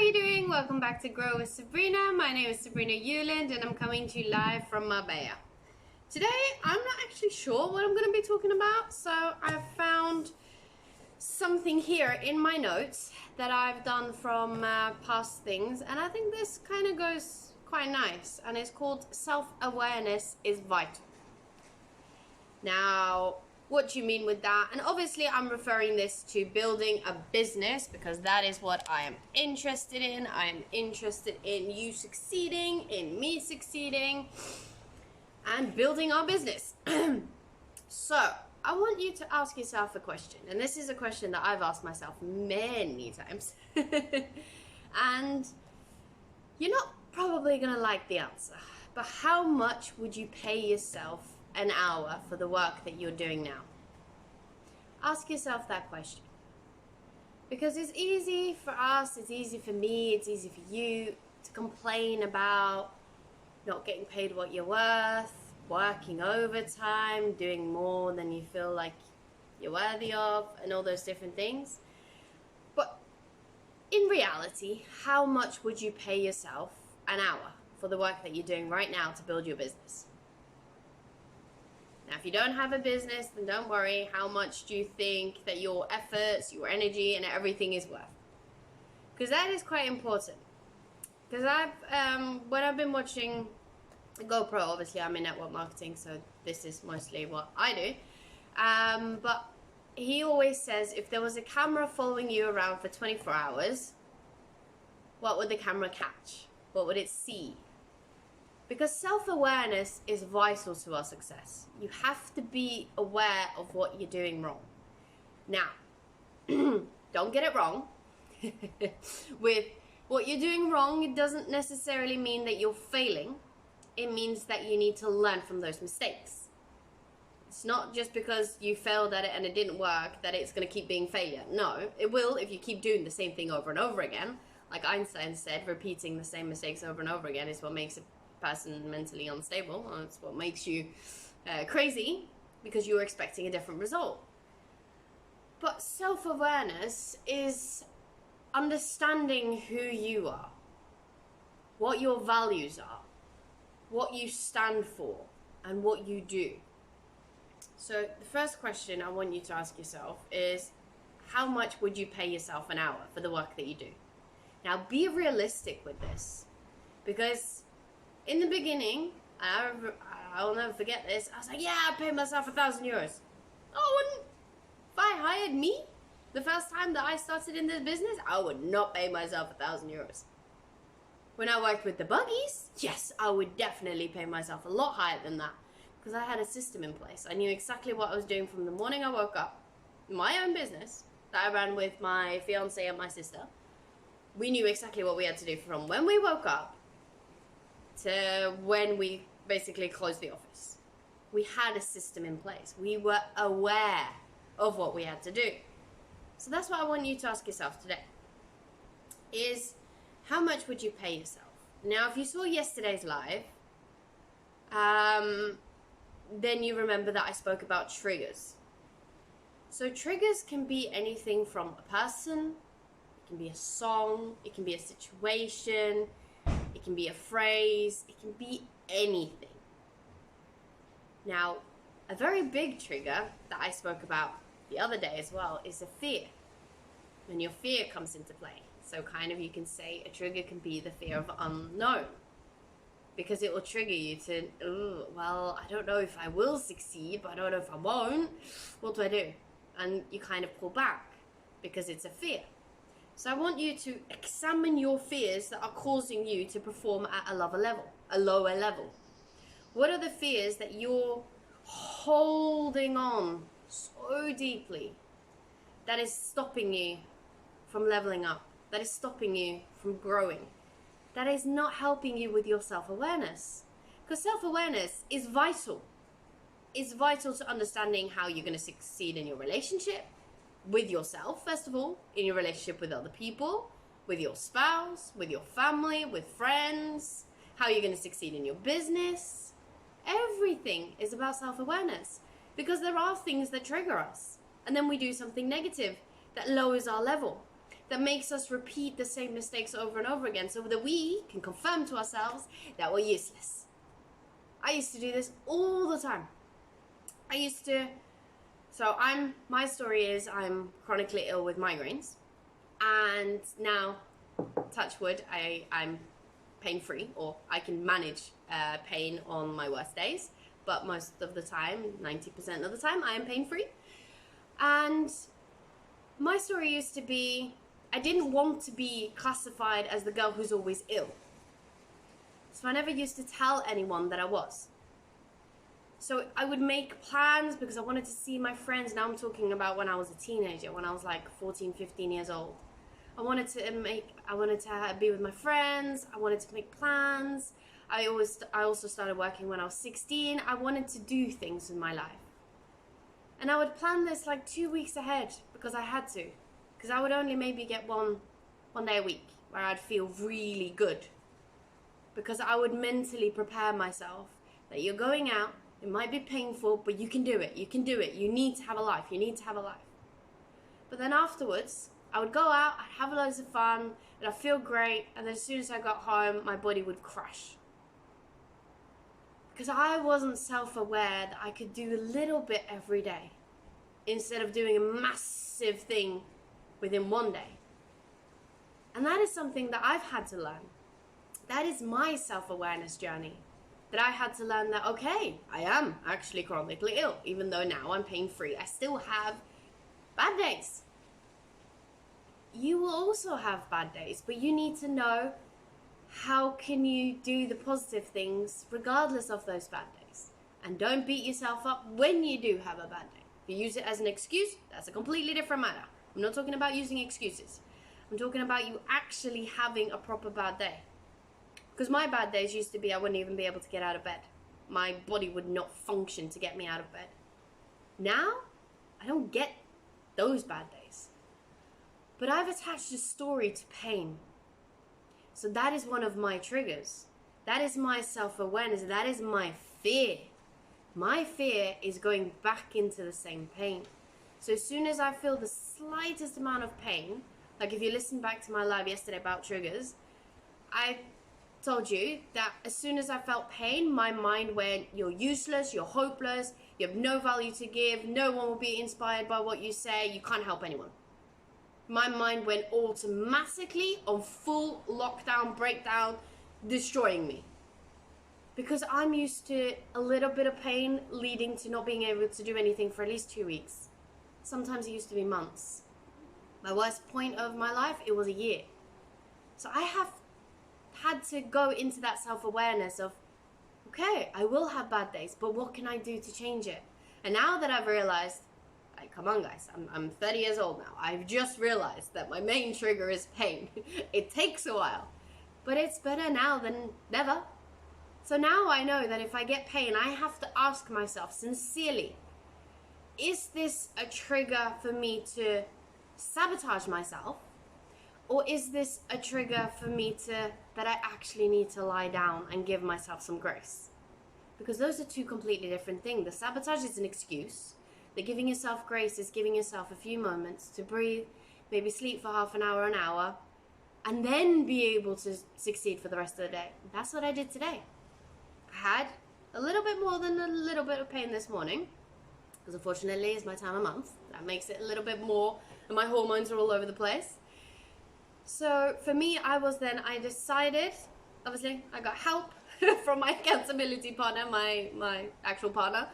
are you doing? Welcome back to Grow With Sabrina. My name is Sabrina Euland and I'm coming to you live from Marbella. Today, I'm not actually sure what I'm going to be talking about, so I've found something here in my notes that I've done from past things, and I think this kind of goes quite nice, and it's called Self-Awareness is Vital. Now, what do you mean with that? And obviously I'm referring this to building a business because that is what I am interested in. I am interested in you succeeding, in me succeeding, and building our business. So I want you to ask yourself a question, and this is a question that I've asked myself many times. And you're not probably gonna like the answer, but how much would you pay yourself an hour for the work that you're doing now? Ask yourself that question. Because it's easy for us, it's easy for me, it's easy for you to complain about not getting paid what you're worth, working overtime, doing more than you feel like you're worthy of, and all those different things. But in reality, how much would you pay yourself an hour for the work that you're doing right now to build your business? Now, if you don't have a business, then don't worry. How much do you think that your efforts, your energy, and everything is worth? Because that is quite important. Because when I've been watching GoPro, obviously I'm in network marketing, so this is mostly what I do. But he always says, if there was a camera following you around for 24 hours, what would the camera catch? What would it see? Because self-awareness is vital to our success. You have to be aware of what you're doing wrong. Now, don't get it wrong. With what you're doing wrong, it doesn't necessarily mean that you're failing. It means that you need to learn from those mistakes. It's not just because you failed at it and it didn't work that it's going to keep being failure. No, it will if you keep doing the same thing over and over again. Like Einstein said, repeating the same mistakes over and over again is what makes a person mentally unstable. It's what makes you crazy, because you're expecting a different result. But self-awareness is understanding who you are, what your values are, what you stand for, and what you do. So the first question I want you to ask yourself is, how much would you pay yourself an hour for the work that you do? Now, be realistic with this, because in the beginning, I'll never forget this, I was like, yeah, I paid myself €1,000. Oh, wouldn't. If I hired me the first time that I started in this business, I would not pay myself €1,000. When I worked with the buggies, yes, I would definitely pay myself a lot higher than that, because I had a system in place. I knew exactly what I was doing from the morning I woke up. My own business that I ran with my fiance and my sister, we knew exactly what we had to do from when we woke up to when we basically closed the office. We had a system in place. We were aware of what we had to do. So that's what I want you to ask yourself today, is how much would you pay yourself? Now, if you saw yesterday's live, then you remember that I spoke about triggers. So triggers can be anything from a person, it can be a song, it can be a situation, it can be a phrase, it can be anything. Now, a very big trigger that I spoke about the other day as well is a fear. When your fear comes into play. So kind of you can say a trigger can be the fear of unknown. Because it will trigger you to, oh, well, I don't know if I will succeed, but I don't know if I won't. What do I do? And you kind of pull back because it's a fear. So I want you to examine your fears that are causing you to perform at a lower level. What are the fears that you're holding on so deeply that is stopping you from leveling up, that is stopping you from growing, that is not helping you with your self-awareness? Because self-awareness is vital. It's vital to understanding how you're going to succeed in your relationship with yourself, first of all, in your relationship with other people, with your spouse, with your family, with friends, how you're going to succeed in your business. Everything is about self-awareness, because there are things that trigger us, and then we do something negative that lowers our level. that makes us repeat the same mistakes over and over again so that we can confirm to ourselves that we're useless. I used to do this all the time. My story is I'm chronically ill with migraines, and now, touch wood, I'm pain-free, or I can manage pain on my worst days, but most of the time, 90% of the time, I am pain-free. And my story used to be, I didn't want to be classified as the girl who's always ill. So I never used to tell anyone that I was. So I would make plans because I wanted to see my friends. Now I'm talking about when I was a teenager, when I was like 14, 15 years old. I wanted to be with my friends. I wanted to make plans. I also started working when I was 16. I wanted to do things in my life. And I would plan this like 2 weeks ahead because I had to. Because I would only maybe get one day a week where I'd feel really good. Because I would mentally prepare myself that you're going out, it might be painful, but you can do it. You can do it. You need to have a life. You need to have a life. But then afterwards, I would go out, I'd have loads of fun, and I'd feel great, and then as soon as I got home, my body would crash. Because I wasn't self-aware that I could do a little bit every day instead of doing a massive thing within one day. And that is something that I've had to learn. That is my self-awareness journey. That I had to learn that, okay, I am actually chronically ill, even though now I'm pain-free. I still have bad days. You will also have bad days, but you need to know how can you do the positive things regardless of those bad days. And don't beat yourself up when you do have a bad day. If you use it as an excuse, that's a completely different matter. I'm not talking about using excuses. I'm talking about you actually having a proper bad day. Because my bad days used to be I wouldn't even be able to get out of bed. My body would not function to get me out of bed. Now, I don't get those bad days. But I've attached a story to pain. So that is one of my triggers. That is my self-awareness. That is my fear. My fear is going back into the same pain. So as soon as I feel the slightest amount of pain, like if you listen back to my live yesterday about triggers, I told you that as soon as I felt pain, my mind went, you're useless, you're hopeless, you have no value to give, no one will be inspired by what you say, you can't help anyone. My mind went automatically on full lockdown, breakdown, destroying me. Because I'm used to a little bit of pain leading to not being able to do anything for at least 2 weeks. Sometimes it used to be months. My worst point of my life, it was a year. So I have had to go into that self-awareness of, okay, I will have bad days, but what can I do to change it? And now that I've realized, like, come on guys, I'm 30 years old now. I've just realized that my main trigger is pain. It takes a while, but it's better now than never. So now I know that if I get pain, I have to ask myself sincerely, is this a trigger for me to sabotage myself? Or is this a trigger for me that I actually need to lie down and give myself some grace? Because those are two completely different things. The sabotage is an excuse. The giving yourself grace is giving yourself a few moments to breathe, maybe sleep for half an hour, and then be able to succeed for the rest of the day. That's what I did today. I had a little bit more than a little bit of pain this morning, because unfortunately it's my time of month. That makes it a little bit more, and my hormones are all over the place. So for me, I decided, obviously I got help from my accountability partner, my actual partner.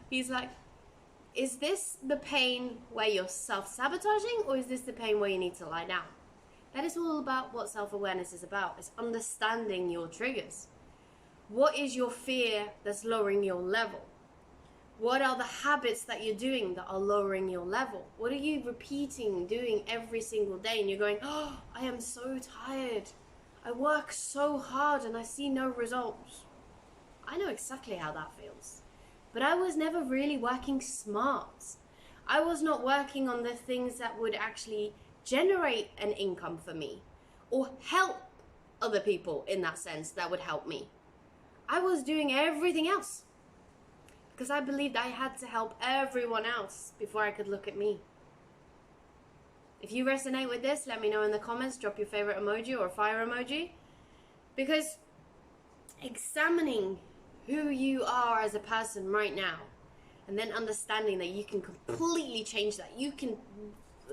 He's like, is this the pain where you're self-sabotaging, or is this the pain where you need to lie down? That is all about what self-awareness is about. It's understanding your triggers. What is your fear that's lowering your level? What are the habits that you're doing that are lowering your level? What are you repeating, doing every single day? And you're going, oh, I am so tired. I work so hard and I see no results. I know exactly how that feels. But I was never really working smart. I was not working on the things that would actually generate an income for me or help other people in that sense that would help me. I was doing everything else because I believed I had to help everyone else before I could look at me. If you resonate with this, let me know in the comments. Drop your favorite emoji or fire emoji. Because examining who you are as a person right now, and then understanding that you can completely change that. You can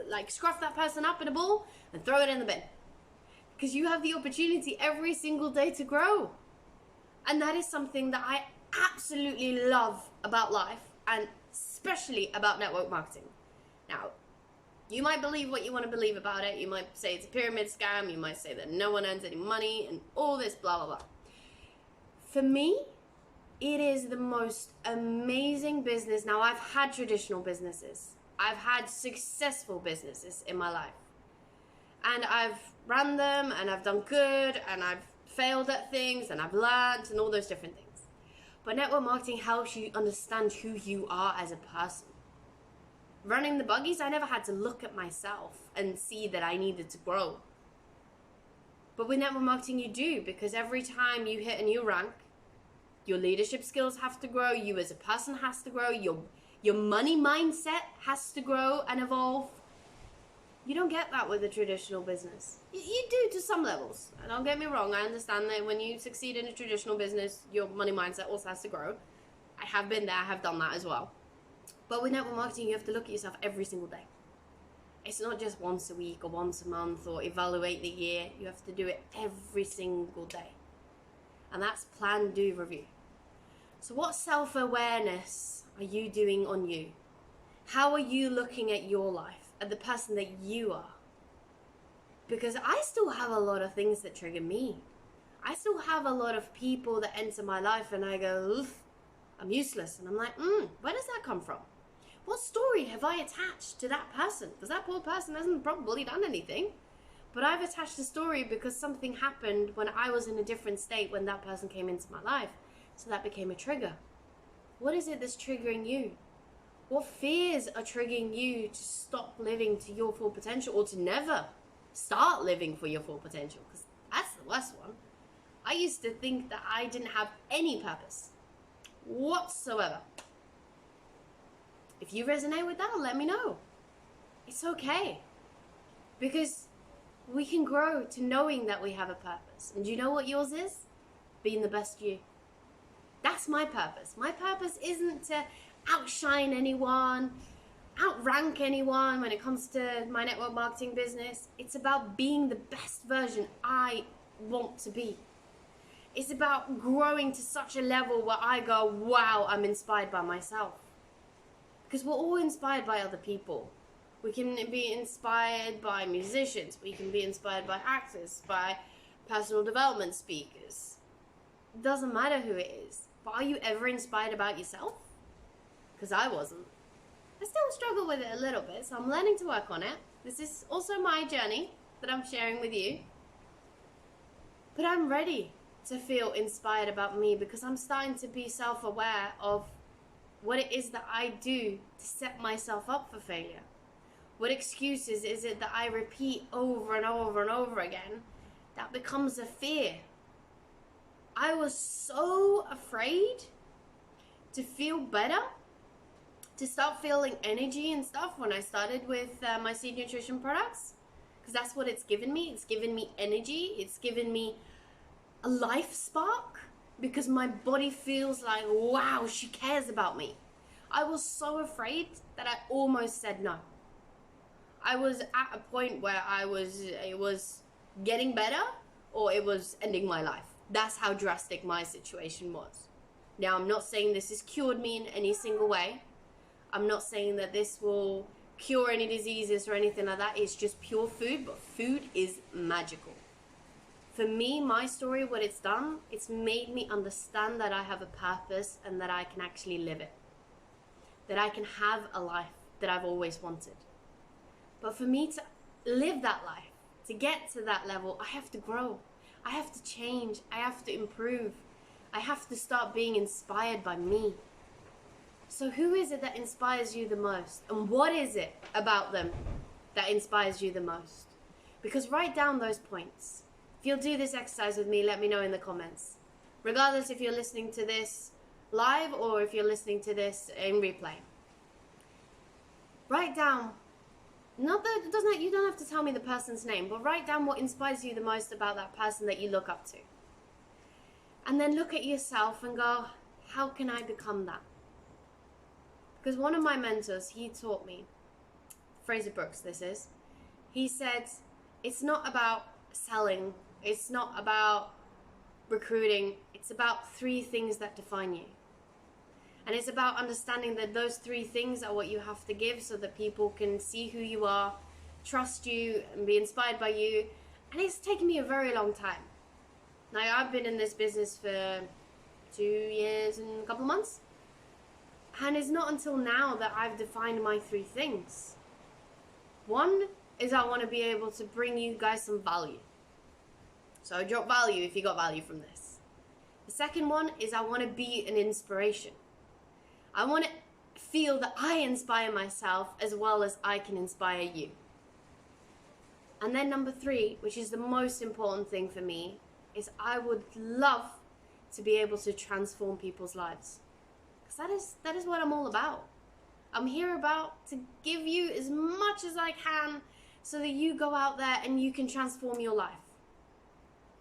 like scruff that person up in a ball and throw it in the bin. Because you have the opportunity every single day to grow. And that is something that I absolutely love about life, and especially about network marketing. Now, you might believe what you want to believe about it. You might say it's a pyramid scam. You might say that no one earns any money and all this blah, blah, blah. For me, it is the most amazing business. Now, I've had traditional businesses. I've had successful businesses in my life. And I've run them, and I've done good, and I've failed at things, and I've learned, and all those different things. But network marketing helps you understand who you are as a person. Running the buggies, I never had to look at myself and see that I needed to grow. But with network marketing, you do, because every time you hit a new rank, your leadership skills have to grow, you as a person has to grow, your money mindset has to grow and evolve. You don't get that with a traditional business. You do to some levels. And don't get me wrong, I understand that when you succeed in a traditional business, your money mindset also has to grow. I have been there, I have done that as well. But with network marketing, you have to look at yourself every single day. It's not just once a week or once a month or evaluate the year. You have to do it every single day. And that's plan, do, review. So what self-awareness are you doing on you? How are you looking at your life, at the person that you are? Because I still have a lot of things that trigger me. I still have a lot of people that enter my life and I go, oof, I'm useless. And I'm like, where does that come from? What story have I attached to that person? Because that poor person hasn't probably done anything. But I've attached a story because something happened when I was in a different state when that person came into my life. So that became a trigger. What is it that's triggering you? What fears are triggering you to stop living to your full potential, or to never start living for your full potential? Because that's the worst one. I used to think that I didn't have any purpose whatsoever. If you resonate with that, let me know. It's okay. Because we can grow to knowing that we have a purpose. And do you know what yours is? Being the best you. That's my purpose. My purpose isn't to outshine anyone, outrank anyone when it comes to my network marketing business. It's about being the best version I want to be. It's about growing to such a level where I go, wow, I'm inspired by myself. Because we're all inspired by other people. We can be inspired by musicians. We can be inspired by actors, by personal development speakers. It doesn't matter who it is. But are you ever inspired about yourself? Because I wasn't. I still struggle with it a little bit, so I'm learning to work on it. This is also my journey that I'm sharing with you. But I'm ready to feel inspired about me, because I'm starting to be self-aware of what it is that I do to set myself up for failure. What excuses is it that I repeat over and over and over again that becomes a fear? I was so afraid to feel better, to start feeling energy and stuff when I started with my seed nutrition products, because that's what it's given me. It's given me energy. It's given me a life spark, because my body feels like, wow, she cares about me. I was so afraid that I almost said no. I was at a point where it was getting better or it was ending my life. That's how drastic my situation was. Now, I'm not saying this has cured me in any single way. I'm not saying that this will cure any diseases or anything like that. It's just pure food, but food is magical. For me, my story, what it's done, it's made me understand that I have a purpose and that I can actually live it. That I can have a life that I've always wanted. But for me to live that life, to get to that level, I have to grow. I have to change. I have to improve. I have to start being inspired by me. So who is it that inspires you the most? And what is it about them that inspires you the most? Because write down those points. If you'll do this exercise with me, let me know in the comments. Regardless if you're listening to this live or if you're listening to this in replay. Write down Not that it doesn't, you don't have to tell me the person's name, but write down what inspires you the most about that person that you look up to. And then look at yourself and go, how can I become that? Because one of my mentors, he taught me, Fraser Brooks this is, he said, it's not about selling, it's not about recruiting, it's about 3 things that define you. And it's about understanding that those 3 things are what you have to give so that people can see who you are, trust you, and be inspired by you. And it's taken me a very long time. Now, I've been in this business for 2 years and a couple of months. And it's not until now that I've defined my 3 things. One is I want to be able to bring you guys some value. So drop value if you got value from this. The second one is I want to be an inspiration. I want to feel that I inspire myself as well as I can inspire you. And then number 3, which is the most important thing for me, is I would love to be able to transform people's lives. Because that is what I'm all about. I'm here about to give you as much as I can so that you go out there and you can transform your life.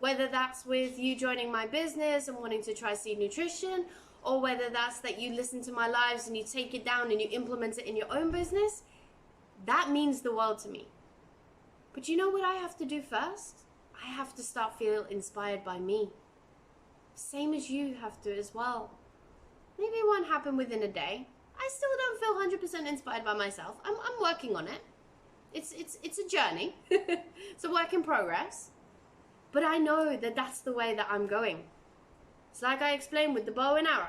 Whether that's with you joining my business and wanting to try Seed Nutrition, or whether that's that you listen to my lives and you take it down and you implement it in your own business, that means the world to me. But you know what I have to do first? I have to start feeling inspired by me. Same as you have to as well. Maybe it won't happen within a day. I still don't feel 100% inspired by myself. I'm working on it. It's a journey. It's a work in progress. But I know that that's the way that I'm going. It's like I explained with the bow and arrow.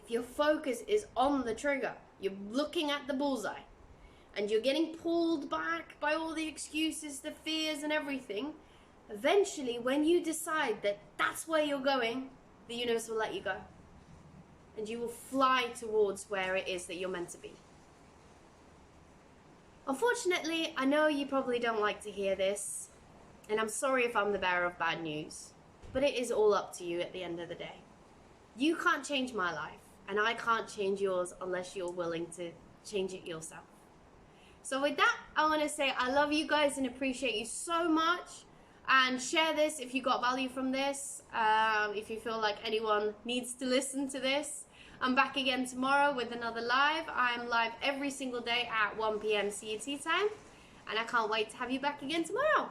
If your focus is on the trigger, you're looking at the bullseye, and you're getting pulled back by all the excuses, the fears and everything, eventually when you decide that that's where you're going, the universe will let you go. And you will fly towards where it is that you're meant to be. Unfortunately, I know you probably don't like to hear this, and I'm sorry if I'm the bearer of bad news. But it is all up to you at the end of the day. You can't change my life, and I can't change yours unless you're willing to change it yourself. So with that, I want to say I love you guys and appreciate you so much. And share this if you got value from this. If you feel like anyone needs to listen to this. I'm back again tomorrow with another live. I'm live every single day at 1 p.m. CET time. And I can't wait to have you back again tomorrow.